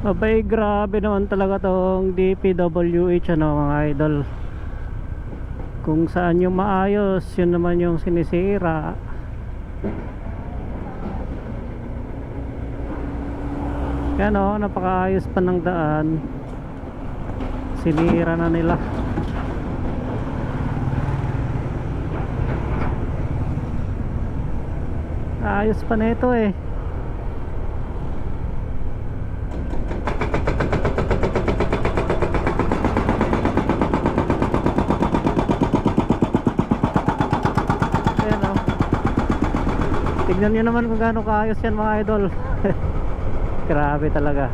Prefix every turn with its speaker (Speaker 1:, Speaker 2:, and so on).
Speaker 1: Abay, grabe naman talaga tong DPWH ano mga idol. Kung saan yung maayos, yun naman yung sinisira. Yan o, napakaayos pa ng daan, sinira na nila. Ayos pa nito eh. Ayan o, tignan nyo naman kung gaano kaayos yan mga idol. Grabe talaga.